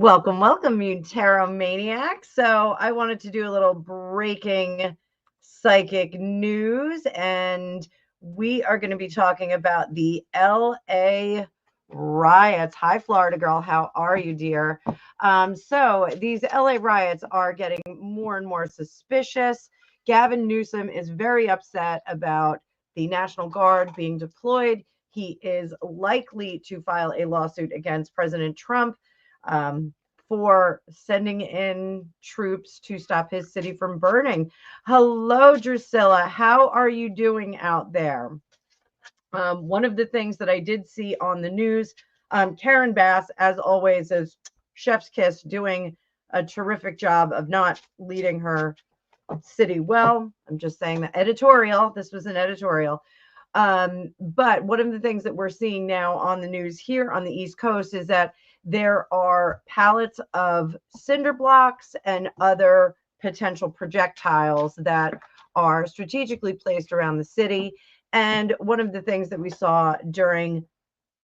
Welcome, welcome, you tarot maniacs. So I wanted to do a little breaking psychic news, and we are going to be talking about the LA riots. Hi, Florida girl. How are you, dear? So these LA riots are getting more and more suspicious. Gavin Newsom is very upset about the National Guard being deployed. He is likely to file a lawsuit against President Trump um, for sending in troops to stop his city from burning. Hello, Drusilla. How are you doing out there? One of the things that I did see on the news, Karen Bass, as always, is chef's kiss, doing a terrific job of not leading her city well. I'm just saying the editorial. This was an editorial. But one of the things that we're seeing now on the news here on the East Coast is that there are pallets of cinderblocks and other potential projectiles that are strategically placed around the city. And one of the things that we saw during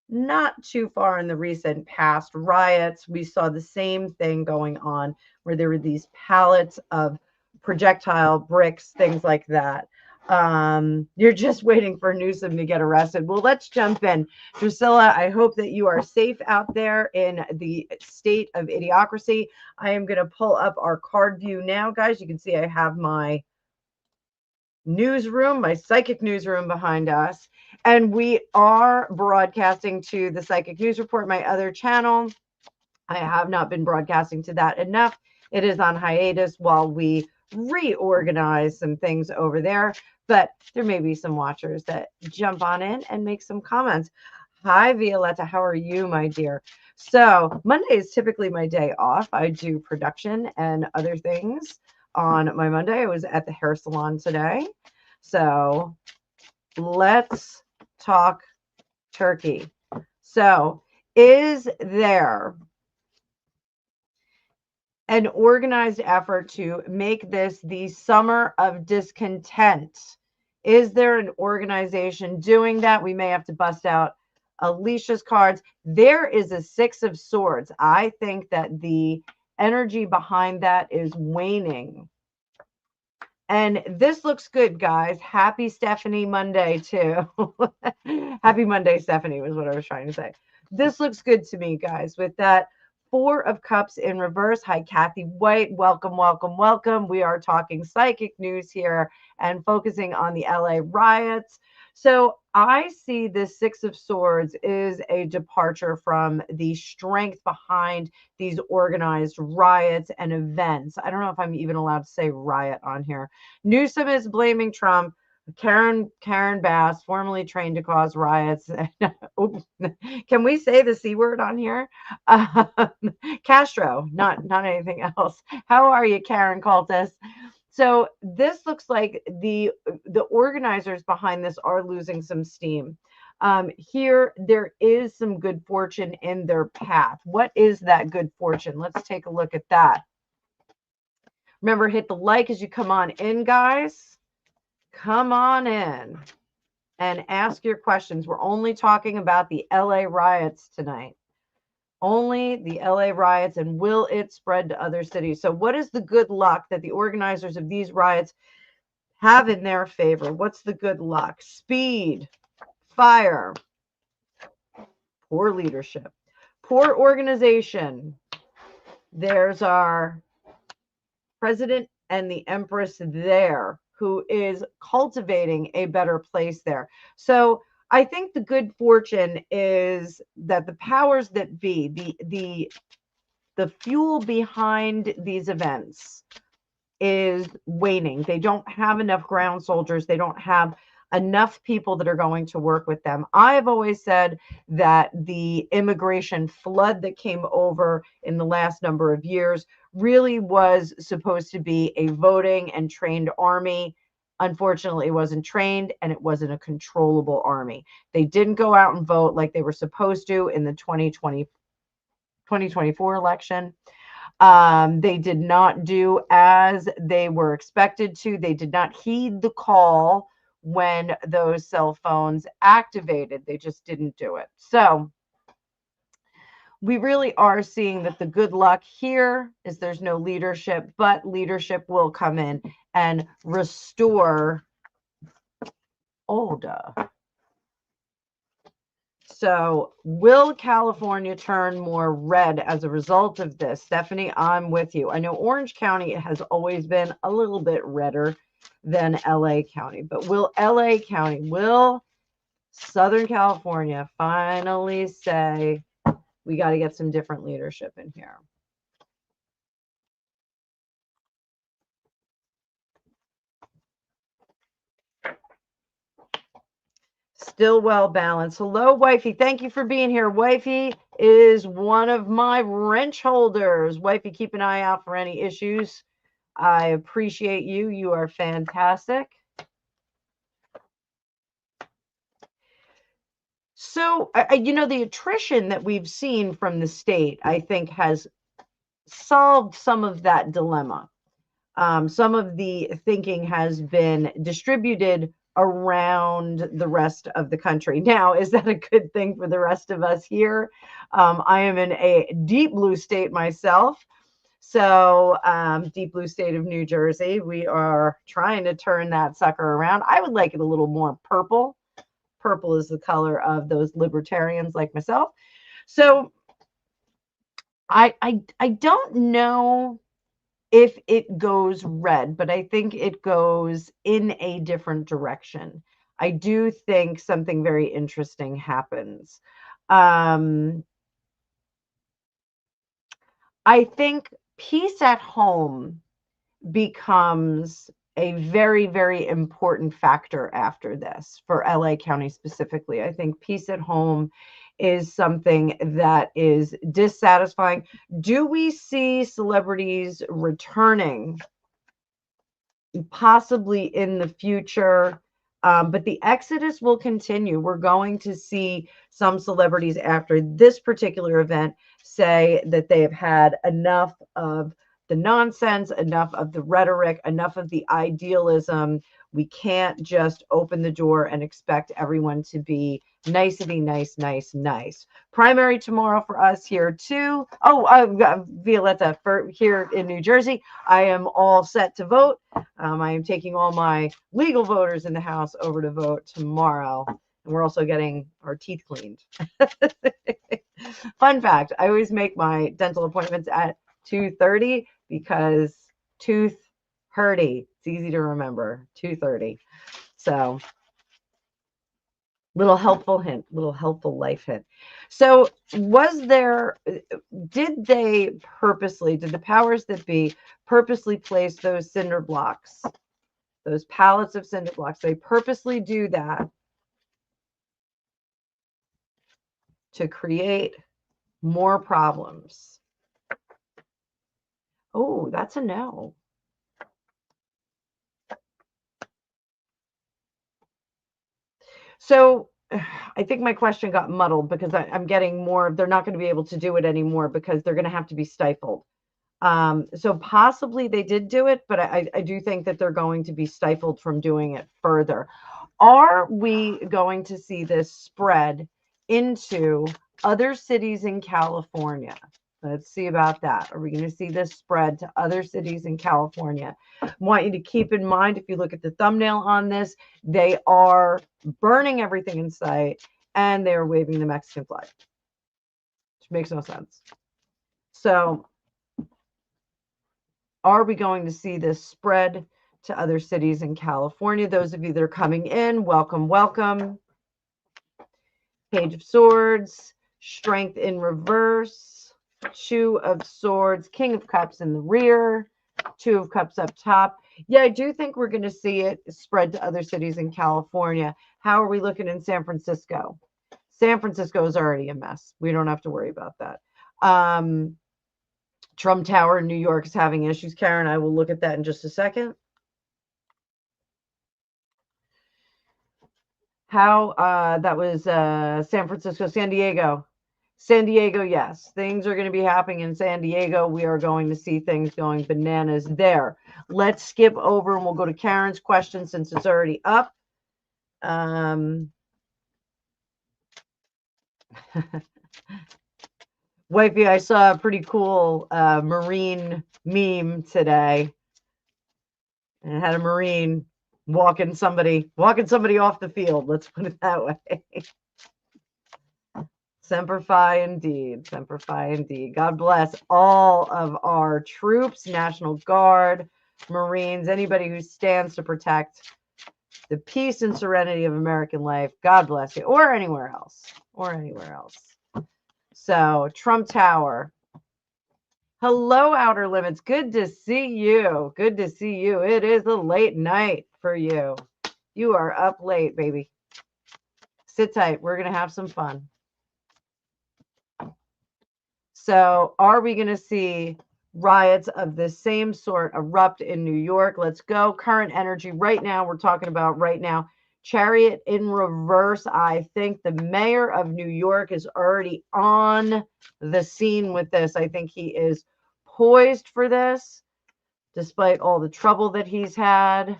not too far in the recent past riots, we saw the same thing going on where there were these pallets of projectile bricks, things like that. You're just waiting for Newsom to get arrested. Well, let's jump in. Drusilla, I hope that you are safe out there in the state of idiocracy. I am going to pull up our card view now, guys. You can see I have my newsroom, my psychic newsroom behind us. And we are broadcasting to the Psychic News Report, my other channel. I have not been broadcasting to that enough. It is on hiatus while we reorganize some things over there, but there may be some watchers that jump on in and make some comments. Hi, Violetta. How are you, my dear? So Monday is typically my day off. I do production and other things on my Monday. I was at the hair salon today. So let's talk turkey. So is there an organized effort to make this the summer of discontent? Is there an organization doing that? We may have to bust out Alicia's cards. There is a Six of Swords. I think that the energy behind that is waning. And this looks good, guys. Happy Stephanie Monday, too. Happy Monday, Stephanie, was what I was trying to say. This looks good to me, guys, with that Four of Cups in reverse. Hi, Kathy White. Welcome, welcome, welcome. We are talking psychic news here and focusing on the LA riots. So I see this Six of Swords is a departure from the strength behind these organized riots and events. I don't know if I'm even allowed to say riot on here. Newsom is blaming Trump. Karen Bass, formerly trained to cause riots. Oops. Can we say the C word on here? Castro, not anything else. How are you, Karen Cultus? So this looks like the organizers behind this are losing some steam. Here, there is some good fortune in their path. What is that good fortune? Let's take a look at that. Remember, hit the like as you come on in, guys. Come on in and ask your questions. We're only talking about the LA riots tonight. Only the LA riots, and will it spread to other cities? So what is the good luck that the organizers of these riots have in their favor? What's the good luck? Speed, fire, poor leadership, poor organization. There's our president and the empress there, who is cultivating a better place there. So I think the good fortune is that the powers that be, the fuel behind these events is waning. They don't have enough ground soldiers. They don't have enough people that are going to work with them. I've always said that the immigration flood that came over in the last number of years really was supposed to be a voting and trained army. Unfortunately, it wasn't trained and it wasn't a controllable army. They didn't go out and vote like they were supposed to in the 2024 election. They did not do as they were expected to. They did not heed the call when those cell phones activated. They just didn't do it. So we really are seeing that the good luck here is there's no leadership, but leadership will come in and restore order. So will California turn more red as a result of this? Stephanie, I'm with you. I know Orange County has always been a little bit redder than LA County, but will Southern California finally say, we got to get some different leadership in here? Still well balanced. Hello, Wifey. Thank you for being here. Wifey is one of my wrench holders. Wifey, keep an eye out for any issues. I appreciate you. You are fantastic. So, the attrition that we've seen from the state, I think, has solved some of that dilemma. Some of the thinking has been distributed around the rest of the country. Now, is that a good thing for the rest of us here? I am in a deep blue state myself. So deep blue state of New Jersey, we are trying to turn that sucker around. I would like it a little more purple. Purple is the color of those libertarians like myself. So I don't know if it goes red, but I think it goes in a different direction. I do think something very interesting happens. I think peace at home becomes a very, very important factor after this for LA County specifically. I think peace at home is something that is dissatisfying. Do we see celebrities returning? Possibly in the future, but the exodus will continue. We're going to see some celebrities after this particular event say that they have had enough of the nonsense, enough of the rhetoric, enough of the idealism. We can't just open the door and expect everyone to be nicety, nice. Primary tomorrow for us here too. Oh, Violetta, for here in New Jersey, I am all set to vote. I am taking all my legal voters in the House over to vote tomorrow. And we're also getting our teeth cleaned. Fun fact, I always make my dental appointments at 2:30 because tooth hurty. It's easy to remember, 2:30. So little helpful hint, little helpful life hint. So did the powers that be purposely place those cinder blocks, those pallets of cinder blocks, they purposely do that to create more problems? Oh, that's a no. So I think my question got muddled because I'm getting more. They're not going to be able to do it anymore because they're going to have to be stifled. So possibly they did do it, but I do think that they're going to be stifled from doing it further. Are we going to see this spread into other cities in California? Let's see about that. Are we going to see this spread to other cities in California? I want you to keep in mind, if you look at the thumbnail on this, they are burning everything in sight and they are waving the Mexican flag, which makes no sense. So are we going to see this spread to other cities in California? Those of you that are coming in, welcome, welcome. Page of Swords, Strength in reverse, Two of Swords, King of Cups in the rear, Two of Cups up top. Yeah, I do think we're going to see it spread to other cities in California. How are we looking in San Francisco? San Francisco is already a mess. We don't have to worry about that. Trump Tower in New York is having issues. Karen, I will look at that in just a second. How that was San Francisco, San Diego. San Diego, yes. Things are going to be happening in San Diego. We are going to see things going bananas there. Let's skip over and we'll go to Karen's question since it's already up. Wifey, I saw a pretty cool Marine meme today. And it had a Marine walking somebody off the field. Let's put it that way. Semper Fi indeed. Semper Fi indeed. God bless all of our troops, National Guard, Marines, anybody who stands to protect the peace and serenity of American life. God bless you. Or anywhere else. Or anywhere else. So, Trump Tower. Hello, Outer Limits. Good to see you. Good to see you. It is a late night for you. You are up late, baby. Sit tight. We're going to have some fun. So, are we going to see riots of the same sort erupt in New York? Let's go. Current energy right now. We're talking about right now. Chariot in reverse. I think the mayor of New York is already on the scene with this. I think he is poised for this, despite all the trouble that he's had.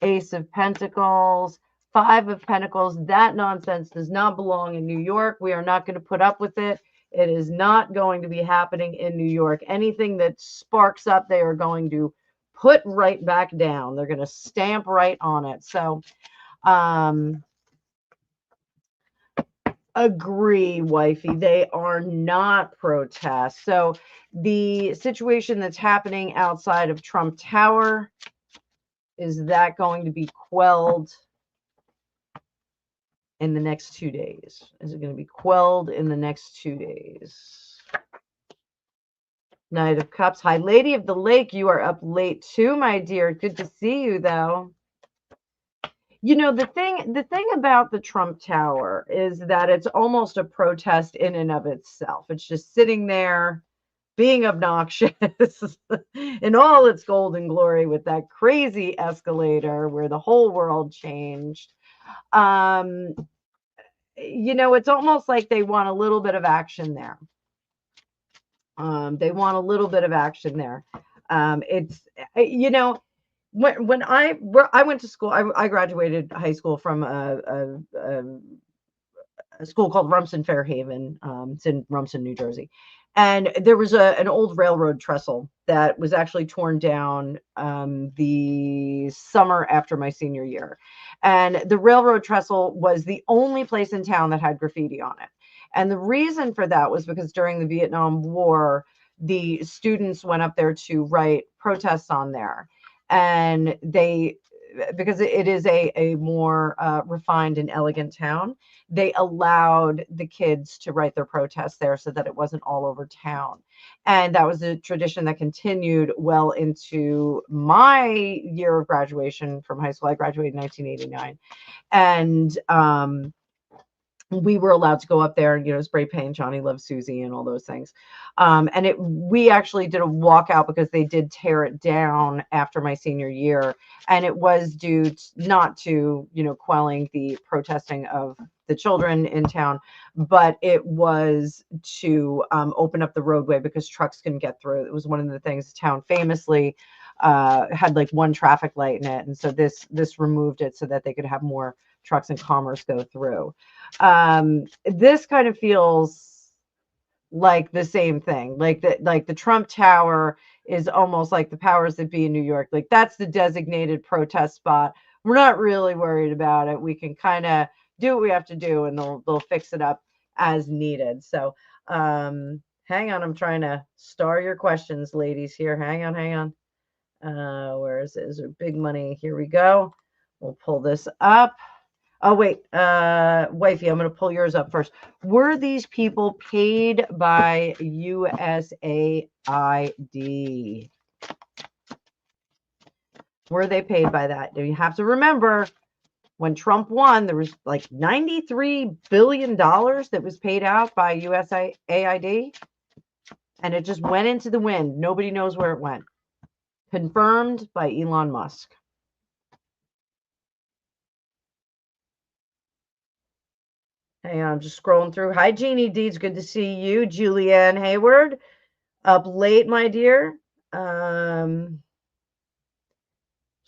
Ace of Pentacles, Five of Pentacles. That nonsense does not belong in New York. We are not going to put up with it. It is not going to be happening in New York. Anything that sparks up, they are going to put right back down. They're going to stamp right on it. So, agree, wifey. They are not protests. So the situation that's happening outside of Trump Tower, is that going to be quelled in the next 2 days? Is it going to be quelled in the next 2 days? Knight of Cups. Hi, Lady of the Lake. You are up late too, my dear. Good to see you, though. You know, the thing about the Trump Tower is that it's almost a protest in and of itself. It's just sitting there being obnoxious in all its golden glory with that crazy escalator where the whole world changed. You know, it's almost like they want a little bit of action there. They want a little bit of action there. It's, you know, when I went to school, I graduated high school from a school called Rumson Fairhaven. It's in Rumson, New Jersey. And there was an old railroad trestle that was actually torn down the summer after my senior year. And the railroad trestle was the only place in town that had graffiti on it. And the reason for that was because during the Vietnam War, the students went up there to write protests on there. And because it is a more refined and elegant town, they allowed the kids to write their protests there so that it wasn't all over town. And that was a tradition that continued well into my year of graduation from high school. I graduated in 1989. And we were allowed to go up there and, you know, spray paint Johnny Loves Susie and all those things. And we actually did a walkout because they did tear it down after my senior year. And it was due not to, you know, quelling the protesting of the children in town, but it was to open up the roadway because trucks couldn't get through. It was one of the things the town famously had like one traffic light in it. And so this removed it so that they could have more trucks and commerce go through. This kind of feels like the same thing. Like the Trump Tower is almost like the powers that be in New York. Like that's the designated protest spot. We're not really worried about it. We can kind of do what we have to do, and they'll fix it up as needed. So hang on, I'm trying to star your questions, ladies. Here, hang on. Where is it? Is there big money? Here we go. We'll pull this up. Oh, wait, wifey, I'm going to pull yours up first. Were these people paid by USAID? Were they paid by that? You have to remember, when Trump won, there was like $93 billion that was paid out by USAID, and it just went into the wind. Nobody knows where it went. Confirmed by Elon Musk. Hang on, I'm just scrolling through. Hi, Jeannie Deeds. Good to see you. Julianne Hayward. Up late, my dear. Just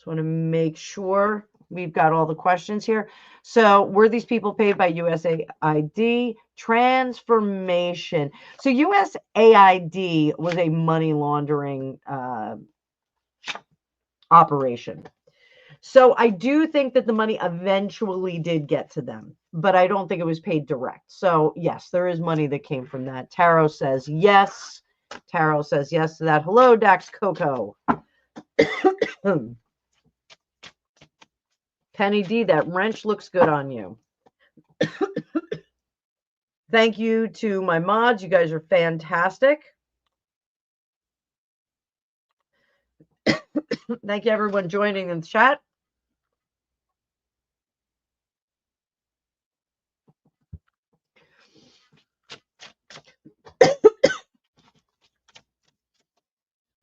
want to make sure We've got all the questions here. So were these people paid by USAID? Transformation. So USAID was a money laundering operation. So I do think that the money eventually did get to them, but I don't think it was paid direct. So yes, there is money that came from that. Tarot says yes. Tarot says yes to that. Hello, Dax Coco. Penny D, that wrench looks good on you. Thank you to my mods. You guys are fantastic. Thank you, everyone joining in the chat.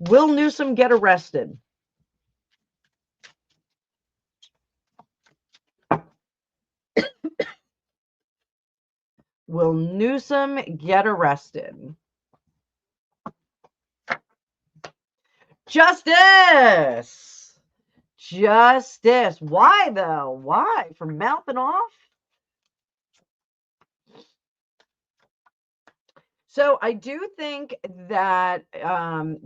Will Newsom get arrested? Will Newsom get arrested? Justice! Justice. Why, though? Why? For mouthing off? So I do think that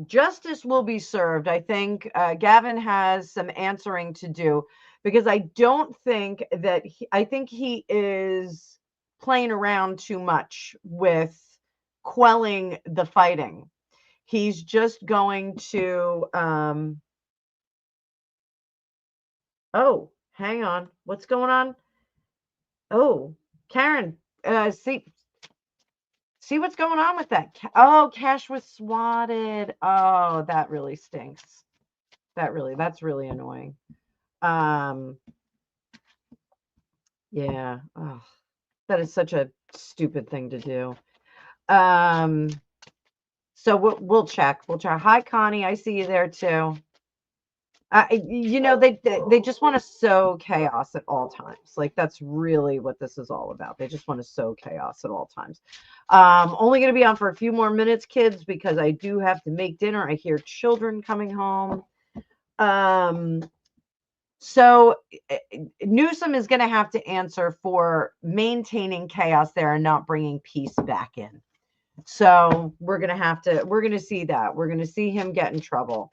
justice will be served. I think Gavin has some answering to do, because I don't think that I think he is playing around too much with quelling the fighting. He's just going to oh, hang on. What's going on? Oh, Karen, see what's going on with that. Oh, Cash was swatted. Oh, that really stinks. That's really annoying. Yeah. Oh, that is such a stupid thing to do. So we'll check. We'll try. Hi, Connie. I see you there too. You know, they just want to sow chaos at all times. Like, that's really what this is all about. They just want to sow chaos at all times. Only going to be on for a few more minutes, kids, because I do have to make dinner. I hear children coming home. So Newsom is going to have to answer for maintaining chaos there and not bringing peace back in. So we're going to see that. We're going to see him get in trouble.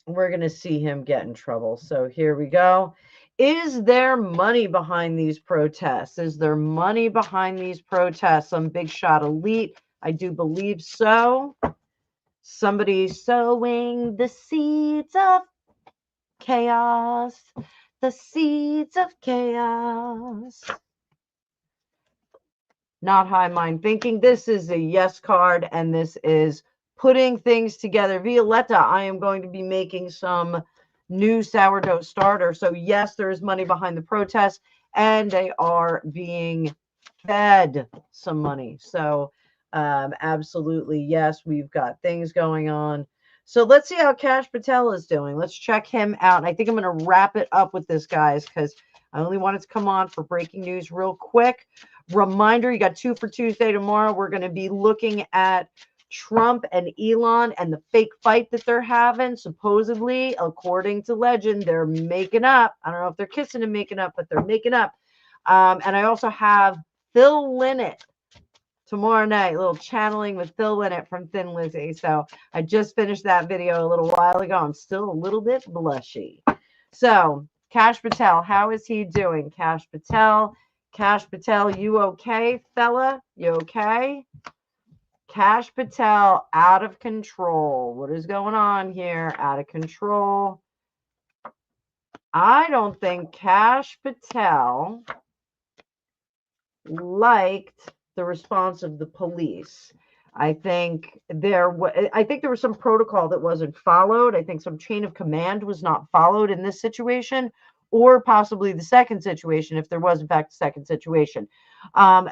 We're going to see him get in trouble. So here we go. Is there money behind these protests? Is there money behind these protests? Some big shot elite? I do believe so. Somebody sowing the seeds of chaos. The seeds of chaos. Not high mind thinking. This is a yes card, and this is putting things together. Violetta, I am going to be making some new sourdough starter. So yes, there is money behind the protest, and they are being fed some money. So absolutely, yes, we've got things going on. So let's see how Cash Patel is doing. Let's check him out. And I think I'm going to wrap it up with this, guys, because I only wanted to come on for breaking news real quick. Reminder, you got 2 for Tuesday tomorrow. We're going to be looking at Trump and Elon and the fake fight that they're having. Supposedly, according to legend, they're making up. I don't know if they're kissing and making up, but they're making up. And I also have Phil Lynott tomorrow night, a little channeling with Phil Lynott from Thin Lizzy. So I just finished that video a little while ago. I'm still a little bit blushy. So Cash Patel, how is he doing? Cash Patel, you okay, fella? You okay? Cash Patel, out of control. What is going on here? Out of control. I don't think Cash Patel liked the response of the police. I think there was some protocol that wasn't followed. I think some chain of command was not followed in this situation, or possibly the second situation, if there was in fact a second situation.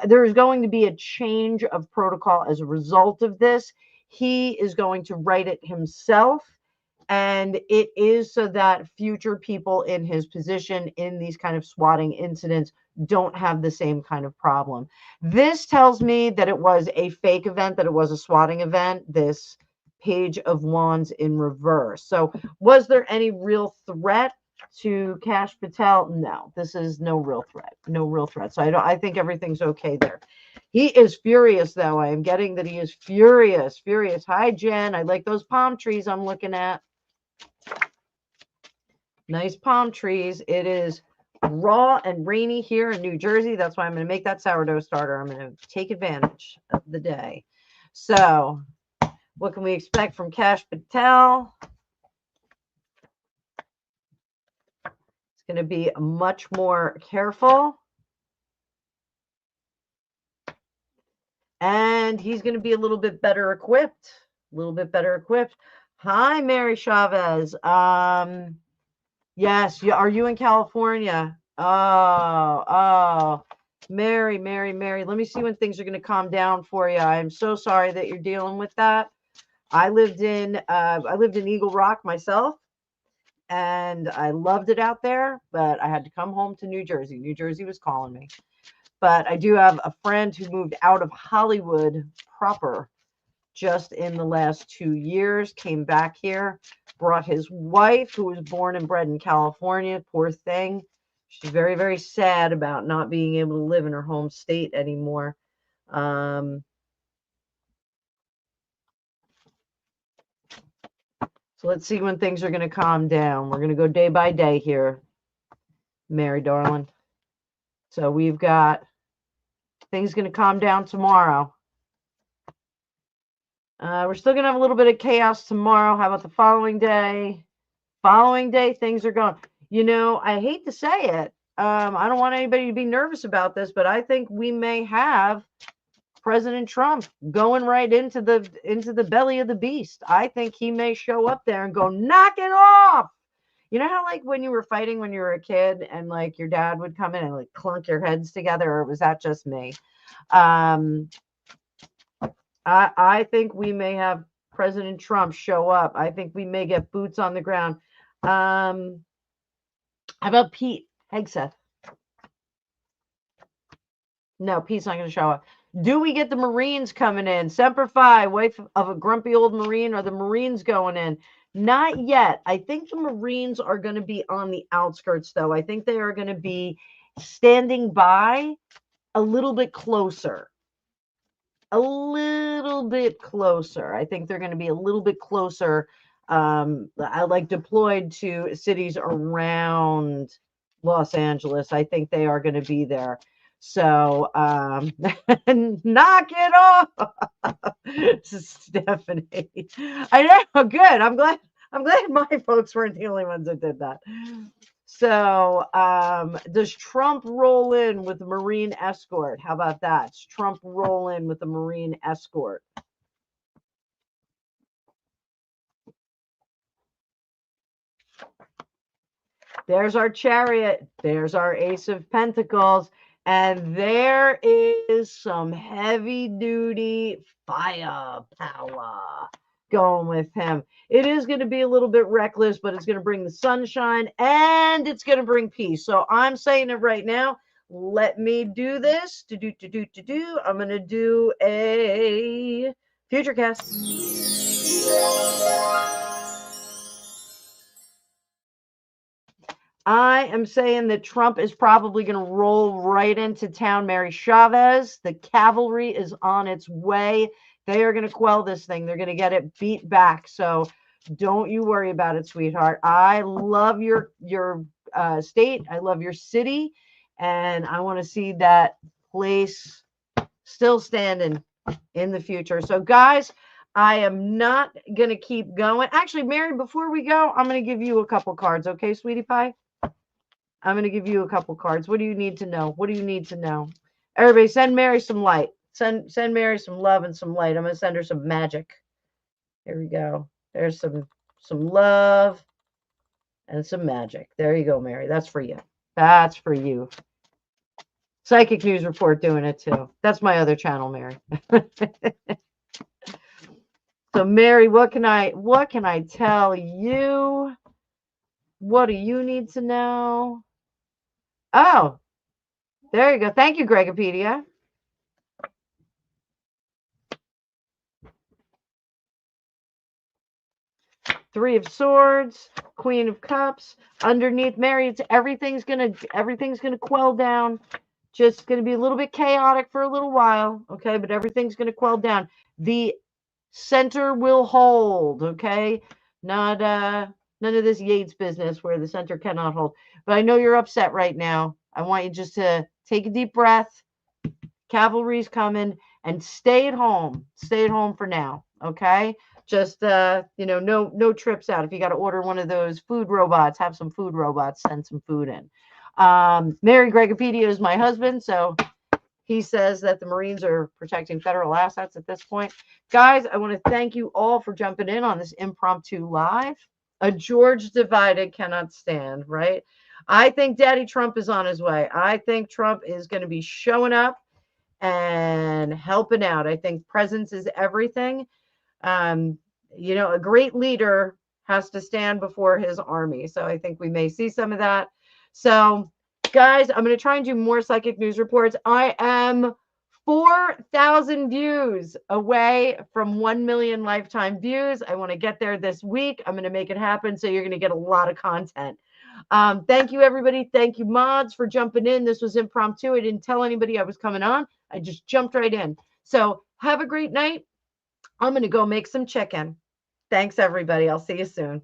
There is going to be a change of protocol as a result of this. He is going to write it himself, and it is so that future people in his position in these kind of swatting incidents don't have the same kind of problem. This tells me that it was a fake event, that it was a swatting event, this Page of Wands in reverse. So was there any real threat to Cash Patel? No, this is no real threat. No real threat. So I think everything's okay there. He is furious, though. I am getting that he is furious. Furious. Hi, Jen. I like those palm trees I'm looking at. Nice palm trees. It is raw and rainy here in New Jersey. That's why I'm going to make that sourdough starter. I'm going to take advantage of the day. So what can we expect from Cash Patel? It's going to be much more careful. And he's going to be a little bit better equipped. A little bit better equipped. Hi, Mary Chavez. Yes, are you in California? Oh, Mary. Let me see when things are going to calm down for you. I'm so sorry that you're dealing with that. I lived in Eagle Rock myself, and I loved it out there, but I had to come home to New Jersey. New Jersey was calling me. But I do have a friend who moved out of Hollywood proper just in the last 2 years, came back here, brought his wife, who was born and bred in California. Poor thing. She's very, very sad about not being able to live in her home state anymore. So let's see when things are going to calm down. We're going to go day by day here, Mary darling. So we've got things going to calm down tomorrow. We're still going to have a little bit of chaos tomorrow. How about the following day? Following day, things are going. You know, I hate to say it. I don't want anybody to be nervous about this, but I think we may have President Trump going right into the belly of the beast. I think he may show up there and go, knock it off. You know how, like, when you were fighting when you were a kid and, like, your dad would come in and, like, clunk your heads together, or was that just me? I think we may have President Trump show up. I think we may get boots on the ground. How about Pete Hegseth? No, Pete's not going to show up. Do we get the Marines coming in? Semper Fi, wife of a grumpy old Marine, or the Marines going in? Not yet. I think the Marines are going to be on the outskirts, though. I think they are going to be standing by a little bit closer. A little bit closer. I think they're going to be a little bit closer. I like deployed to cities around Los Angeles. I think they are going to be there. So knock it off, Stephanie. I know, good. I'm glad my folks weren't the only ones that did that. So does Trump roll in with a Marine escort? How about that? Does Trump roll in with a Marine escort? There's our Chariot. There's our Ace of Pentacles. And there is some heavy duty firepower going with him. It is going to be a little bit reckless, but it's going to bring the sunshine and it's going to bring peace. So I'm saying it right now. Let me do this. I'm going to do a Futurecast. I am saying that Trump is probably going to roll right into town. Mary Chavez, the cavalry is on its way. They are going to quell this thing. They're going to get it beat back. So don't you worry about it, sweetheart. I love your state. I love your city. And I want to see that place still standing in the future. So, guys, I am not going to keep going. Actually, Mary, before we go, I'm going to give you a couple cards. Okay, sweetie pie? I'm going to give you a couple cards. What do you need to know? What do you need to know? Everybody, send Mary some light. Send Mary some love and some light. I'm going to send her some magic. Here we go. There's some love and some magic. There you go, Mary. That's for you. That's for you. Psychic News Report doing it too. That's my other channel, Mary. So, Mary, what can I tell you? What do you need to know? Oh, there you go. Thank you, Gregopedia. Three of Swords, Queen of Cups. Underneath, Mary, everything's gonna quell down. Just gonna be a little bit chaotic for a little while, okay? But everything's gonna quell down. The center will hold, okay? Not none of this Yates business where the center cannot hold. But I know you're upset right now. I want you just to take a deep breath. Cavalry's coming, and stay at home. Stay at home for now, okay? Just no trips out. If you got to order one of those food robots, have some food robots send some food in. Mary Gregopedia is my husband, so he says that the Marines are protecting federal assets at this point. Guys, I want to thank you all for jumping in on this impromptu live. A George divided cannot stand, right? I think Daddy Trump is on his way. I think Trump is going to be showing up and helping out. I think presence is everything. A great leader has to stand before his army. So I think we may see some of that. So, guys, I'm going to try and do more psychic news reports. I am 4,000 views away from 1 million lifetime views. I want to get there this week. I'm going to make it happen. So you're going to get a lot of content. Thank you, everybody. Thank you, mods, for jumping in. This was impromptu. I didn't tell anybody I was coming on. I just jumped right in. So have a great night. I'm going to go make some chicken. Thanks, everybody. I'll see you soon.